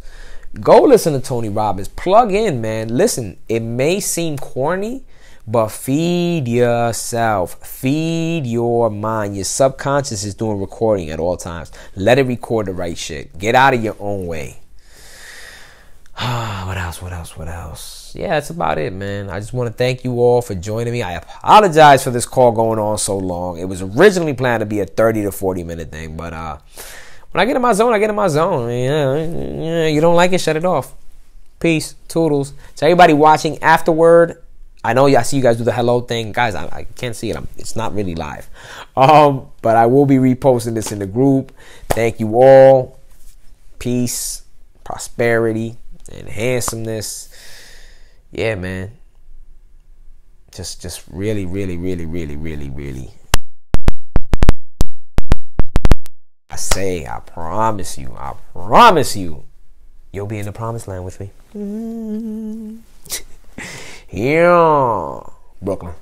Go listen to Tony Robbins. Plug in, man. Listen, it may seem corny, but feed yourself. Feed your mind. Your subconscious is doing recording at all times. Let it record the right shit. Get out of your own way. What else? Yeah, that's about it, man. I just want to thank you all for joining me. I apologize for this call going on so long. It was originally planned to be a 30 to 40 minute thing, but when I get in my zone, I get in my zone. Yeah, you don't like it, shut it off. Peace, toodles. To everybody watching afterward, I know I see you guys do the hello thing. Guys, I can't see it. It's not really live. But I will be reposting this in the group. Thank you all. Peace, prosperity, and handsomeness. Yeah, man. Just really. I promise you, you'll be in the promised land with me. Yeah. Brooklyn.